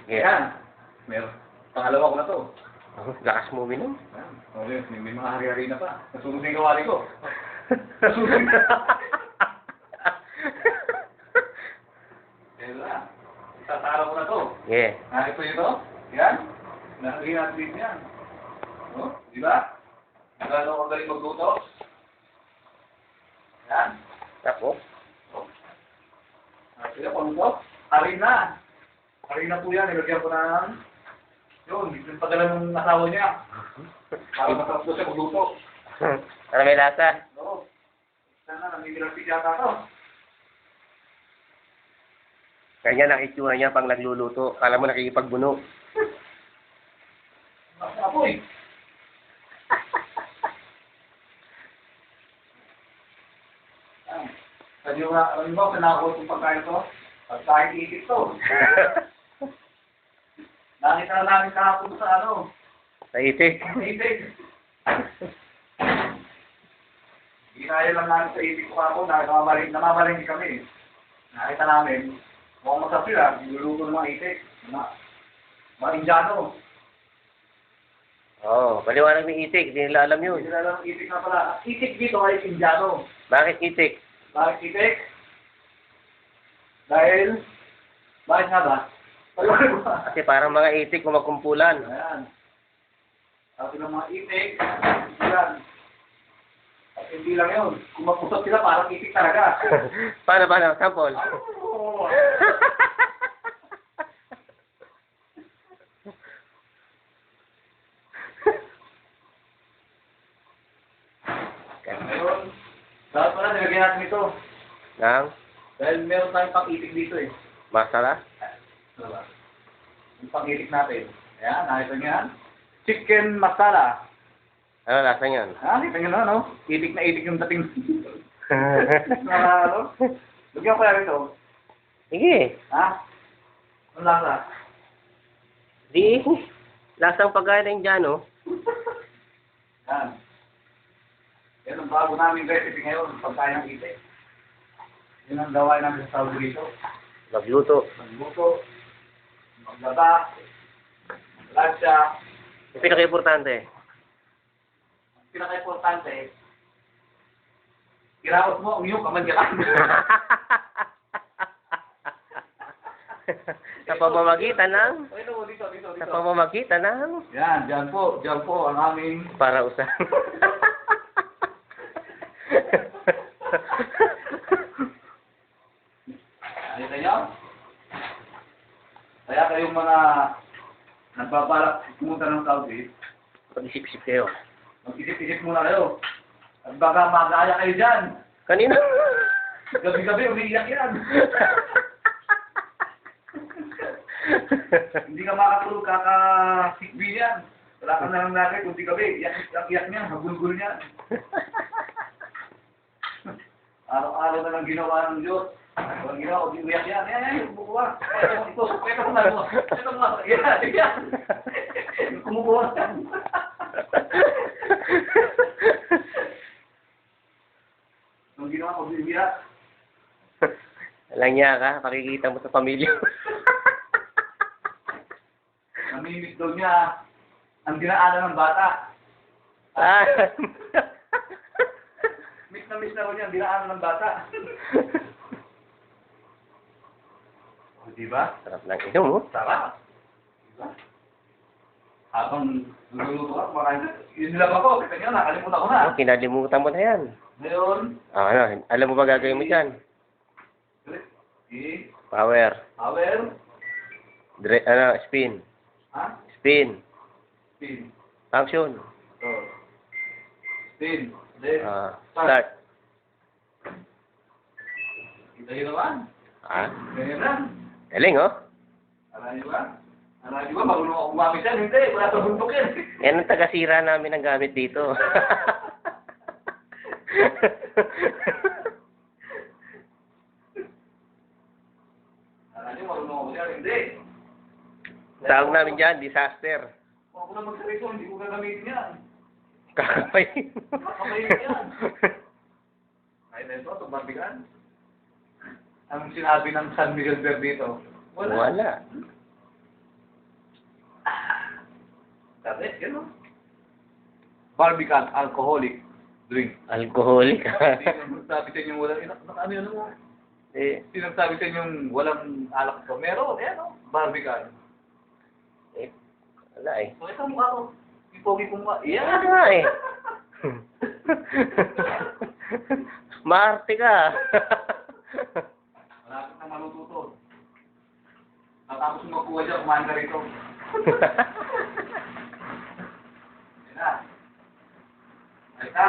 Yeah. Yan. Meron. Pangalawa ko na to. Lakas mo minom. Yan. Okay, may mga hari-hari na pa. Nasunog na yung kawali ko. Nasunog na. Yan na. Itatara ko na to. Yeah. Nakita nyo to? Yan. Nakagin natin din yan. Oh, di ba? Nagano ko galing magluto? Yan. Tapos? Kaya kung ito, harina. Harina po yan. Nilagyan ko ng yun, yung padala ng asawa niya. Para matapos siya magluto. Para may lasa. Oo. Sana, nangigilang yata to. Kanya nakitsura niya pang nagluluto. Kala mo nakikipagbuno. Apoy. Sabi mo nga, alam mo, pinakot yung pagkain to. Pagkain itik to. Nakita na namin kahapon sa ano. Sa itik. Itik. Ginaya lang namin sa itik ko ako. Namamaling kami. Nakita namin. Mukhang masarap sila. Niluluto ng mga itik. Mga Indiano. Oo, paliwanag ng itik. Hindi nila alam yun. Hindi nila alam itik na pala. Itik dito ay Indiano. Bakit itik? Bakit itik? Dahil, bakit nga ba? Kasi parang mga itik kumagkumpulan. Ayan. Sabi ng mga itik, yan. At hindi lang yun. Kung magpusot sila, parang itik talaga. Paano? Sample? Oh. Ngayon, dapat pala nilagyan natin ito. Nang? Dahil meron tayong pang-itik dito eh. Masala? Diba? Yung pang-itik natin. Ayan, nakita niyo yan. Chicken masala. Ano lasa niyan? Nakita niyo na, no? Itik na itik yung dating. Ano? Lugyan ko lang ito. Sige. Ha? Ang lasa? Di. Lasang pagkain ng Indiano. Yan. Yan ang bago namin recipe ngayon. Pagkain ng itik. Yun ang gawain namin sa Saudi dito. Magluto. Magluto. Maglaba. Maglansya. Yung pinaka-importante. Ang pinaka-importante, iraot mo ang iyong kamanyakan. Sa pamamagitan ng... Dito. Sa pamamagitan ng... Yan, dyan po ang aming... Para usan. Nakita nyo? Kaya kayong mga nagbabalak pumunta ng Saudi, Pag-isip-isip kayo. mag-isip-isip muna kayo. At baka magaya kayo dyan. Kanina? Gabi-gabi umiiyak yan. Hindi ka makatulog, kaka-sikbi yan. Wala ka na lang lagi, kunti gabi, iyak niya, magulgul niya. Araw-araw na lang ginawa ng Diyos. Ang ginawa, kung iyak yan, bukuha. Ito mo. Yan. Kumukuha yan. Nung ginawa, kung iyak. Alang niya ka, pakikita mo sa pamilya. Namimiss daw niya ang dinaanan ng bata. Ah. Miss na raw niya ang dinaanan ng bata. O, diba? Sarap ng inom, oh. Sarap. Diba? Habang niluluto ka, kumakain ka. Yun nilaba ko, kita niyo, nakalimutan ko na. Oh, kinalimutan mo na yan. Ngayon, Alam mo ba gagawin mo dyan? Power. power, Spin. ha? Spin. Spin. Function. So, spin. Then, Start. Kita niyo naman. Ganyan lang. Galing, oh. Alam niyo ba? Marunong ako gumamit yan. Hindi, wala sa bundok yan. Yan ang taga-sira namin ng gamit dito. Alam niyo, marunong ako yan. Hindi. Tawag namin dyan, disaster. Kung ako na magsalito, hindi ko gagamitin yan. Kakapay. Kakapay yan. Kahit na ito, tumatigan. Ang sinabi ng San Miguel Ver dito, Wala. Sabi, gano'n. Barbican alcoholic drink. Alcoholic. Sino sabi sa inyo walang ano yun mo? eh, Sino sabi sa inyo walang alak ko? Meron, no? Barbican. eh, wala eh. So, ito mukha ko. Yung pogi kong mukha. Wala Yan! nga eh. Maarte ka. Malapit na malututo. Matapos mo magkuha dyan, kumain ka rito. Yan na. Ay ka.